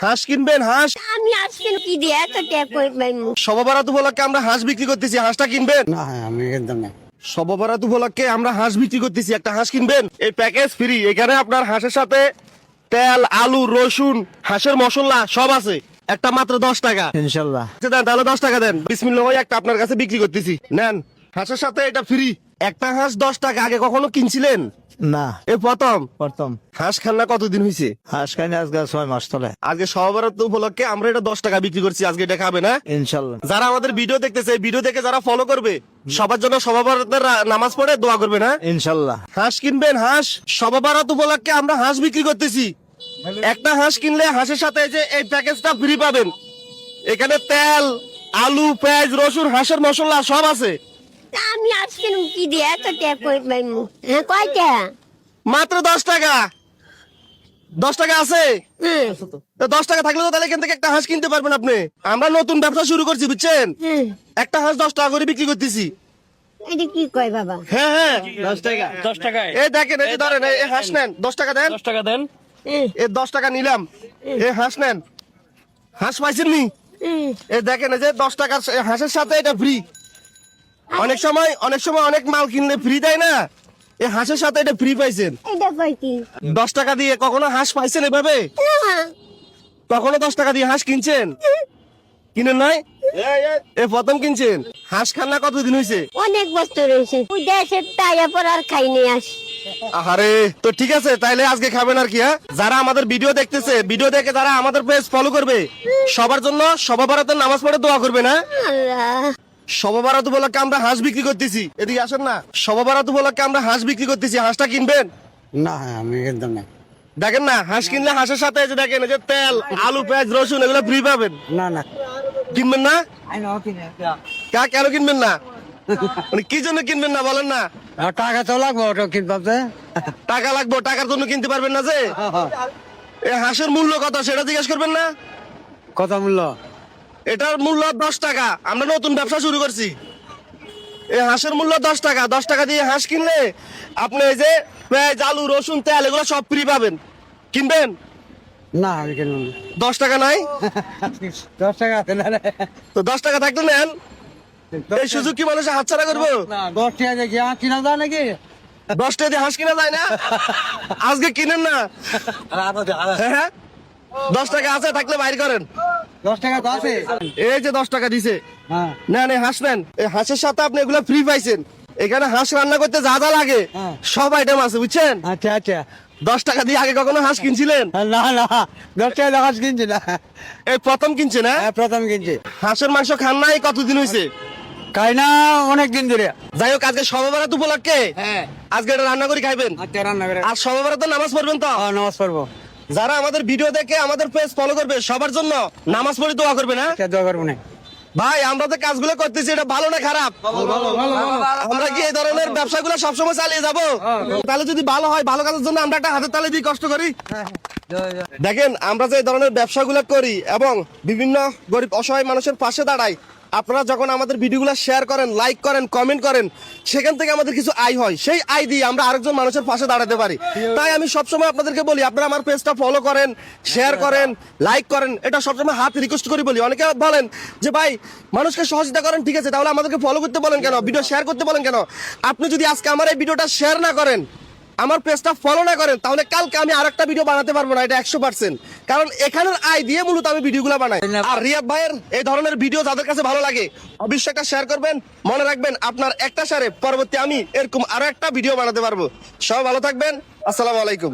হাঁস কিনবেন? হাঁস আমি আজকে কি দিয়ে এত ট্যাপ করে পাইমু? শবে বরাত উপলক্ষে আমরা হাঁস বিক্রি করতেছি, হাঁসটা কিনবেন? না আমি একদম না। শবে বরাত উপলক্ষে আমরা হাঁস বিক্রি করতেছি, একটা হাঁস কিনবেন? এই প্যাকেজ ফ্রি। এখানে আপনার হাঁসের সাথে তেল, আলু, রসুন, হাঁসের মশলা সব আছে। একটা মাত্র 10 টাকা। ইনশাল্লাহ। আচ্ছা দেন, তাহলে 10 টাকা দেন। বিসমিল্লাহ ভাই, একটা আপনার কাছে বিক্রি করতেছি, নেন। হাঁসের সাথে এটা ফ্রি। একটা হাঁস 10 টাকা। আগে কখনো কিনছিলেন? না এই প্রথম। প্রথম হাঁস খান না কতদিন হয়েছে? হাঁস খাইনি আজকে 6 মাস চলে। আজকে শবে বরাত উপলক্ষে আমরা এটা 10 টাকা বিক্রি করছি। আজকে এটা খাবে না? ইনশাল্লাহ। যারা আমাদের ভিডিও দেখতেছে, ভিডিও দেখে যারা ফলো করবে, সবার জন্য শবে বরাতের নামাজ পড়ে দোয়া করবে না? ইনশাল্লাহ। হাঁস কিনবেন? হাঁস শবে বরাত উপলক্ষে আমরা হাঁস বিক্রি করতেছি। একটা হাঁস কিনলে হাঁসের সাথে এই যে এই প্যাকেজটা ফ্রি পাবেন। এখানে তেল, আলু, পেঁয়াজ, রসুন, হাঁসের মশলা সব আছে। আমি আজকে কি দিয়ে এত ট্যাপ করে পাইমু? হ্যাঁ, কয়টা? মাত্র 10 টাকা। 10 টাকা আছে? হুম, তো 10 টাকা থাকলে তো তাহলে এখান থেকে একটা হাঁস কিনতে পারবেন আপনি। আমরা নতুন ব্যবসা শুরু করছি, বুঝছেন? হুম। একটা হাঁস 10 টাকা করে বিক্রি করতেছি। এটা কি কয় বাবা? হ্যাঁ হ্যাঁ, 10 টাকা 10 টাকায় এই দেখেন, এই যে ধরেন, এই হাঁস নেন, 10 টাকা দেন। 10 টাকা দেন। হুম, এই 10 টাকা নিলাম। এই হাঁস নেন। হাঁস পাইছেন নি? হুম। এই দেখেন, এই যে 10 টাকার হাঁসের সাথে এটা ফ্রি। অনেক সময় অনেক মাল কিনলে ফ্রি দেয় না, এই হাঁসের সাথে এটা ফ্রি পাইছেন। এটা কয় কি? 10 টাকা দিয়ে কখনো হাঁস পাইছেন এভাবে? না, কখনো 10 টাকা দিয়ে হাঁস কিনছেন? কিনেন নাই? এ প্রথম কিনছেন? হাঁস খান না কতদিন হয়েছে? অনেক বছর হয়েছে। ওই দেশের টাইয়া পর আর খাইনি আস। আহারে, তো ঠিক আছে, তাইলে আজকে খাবেন আর কি। হ্যাঁ, যারা আমাদের ভিডিও দেখতেছে, ভিডিও দেখে যারা আমাদের পেজ ফলো করবে, সবার জন্য শবে বরাতের নামাজ পড়ে দোয়া করবে না? আল্লাহ, শবে বরাত উপলক্ষে আমরা হাঁস বিক্রি করতেছি। এদিকে আসেন না। শবে বরাত উপলক্ষে আমরা হাঁস বিক্রি করতেছি, হাঁসটা কিনবেন? না আমি একদম না। দেখেন না, হাঁস কিনলে হাঁসের সাথে এই যে দেখেন, এই যে তেল, আলু, পেঁয়াজ, রসুন এগুলো ফ্রি পাবেন। না না কিনবেন না? কেন কিনবেন না? মানে কি জন্য কিনবেন না বলেন না? টাকা তো লাগবে ওটা কিনতে। টাকা লাগবে, টাকার জন্য কিনতে পারবেন না যে? এই হাঁসের মূল্য কত সেটা জিজ্ঞেস করবেন না? কত মূল্য? এটার মূল্য 10 টাকা। আমরা নতুন ব্যবসা শুরু করছি। এই হাঁসের মূল্য 10 টাকা। 10 টাকা দিয়ে হাঁস কিনলে আপনি এই যে পেঁয়াজ, আলু, রসুন, তেল এগুলো সব ফ্রি পাবেন। কিনবেন? না আমি কিনবো না। 10 টাকা নাই? 10 টাকা আছে না রে? তো 10 টাকা থাকলে নেন। এই সুযোগ কি মানুষ হাতছাড়া করবো? 10 টাকা দিয়ে কি কিনা যায় নাকি? 10 টাকা দিয়ে হাঁস কিনা যায় না? আজকে কিনেন না। হ্যাঁ, 10 টাকা আছে, থাকলে বাইর করেন। 10 টাকা তো আছে। এই যে 10 টাকা দিছে, হ্যাঁ নেন, এই হাঁস নেন। এই হাঁসের সাথে আপনি এগুলো ফ্রি পাইছেন। এখানে হাঁস রান্না করতে যা যা লাগে হ্যাঁ। সব আইটেম আছে, বুঝছেন? আচ্ছা আচ্ছা। 10 টাকা দিয়ে আগে কখনো হাঁস কিনছিলেন? না না 10 টাকা দিয়ে হাঁস কিনছি না। এই প্রথম কিনছেন? হ্যাঁ, হ্যাঁ প্রথম কিনছি। হাঁসের মাংস খান নাই কতদিন হয়েছে? খাই না অনেক দিন ধরে। যাই হোক, আজকে শবে বরাত উপলক্ষে হ্যাঁ আজকে এটা রান্না করে খাইবেন। আচ্ছা রান্না করে। আর শবে বরাতে নামাজ পড়বেন তো? নামাজ পড়বো। যারা আমাদের ভিডিও দেখে আমাদের পেজ ফলো করবে, সবার জন্য নামাজ পড়ে দোয়া করবে না? আচ্ছা দোয়া করবো না। ভাই, আমরা তো কাজগুলো করতেছি, এটা ভালো না খারাপ? আমরা কি এই ধরনের ব্যবসাগুলো সবসময় চালিয়ে যাবো? তাহলে যদি ভালো হয়, ভালো কাজের জন্য আমরা একটা হাতের তালে দিয়ে কষ্ট করি। দেখেন, আমরা যে এই ধরনের ব্যবসাগুলো করি এবং বিভিন্ন গরিব অসহায় মানুষের পাশে দাঁড়াই, আপনারা যখন আমাদের ভিডিওগুলো শেয়ার করেন, লাইক করেন, কমেন্ট করেন, সেখান থেকে আমাদের কিছু আয় হয়। সেই আয় দিয়ে আমরা আরেকজন মানুষের পাশে দাঁড়াতে পারি। তাই আমি সবসময় আপনাদেরকে বলি, আপনারা আমার পেজটা ফলো করেন, শেয়ার করেন, লাইক করেন। এটা সবসময় হাত রিকোয়েস্ট করি বলি। অনেকে বলেন যে ভাই, মানুষকে সহযোগিতা করেন, ঠিক আছে, তাহলে আমাদেরকে ফলো করতে বলেন কেন, ভিডিও শেয়ার করতে বলেন কেন? আপনি যদি আজকে আমার এই ভিডিওটা শেয়ার না করেন, আমার পেজটা ফলো না করেন, তাহলে কালকে আমি আরেকটা ভিডিও বানাতে পারবো না, এটা 100%। কারণ এখানের আয় দিয়ে মূলত আমি ভিডিওগুলো বানাই। আর রিয়াদ ভাইয়ের এই ধরনের ভিডিও যাদের কাছে ভালো লাগে, অবশ্যই একটা শেয়ার করবেন। মনে রাখবেন, আপনার একটা শেয়ারে পরবর্তী আমি এরকম আরো একটা ভিডিও বানাতে পারবো। সবাই ভালো থাকবেন। আসসালামু আলাইকুম।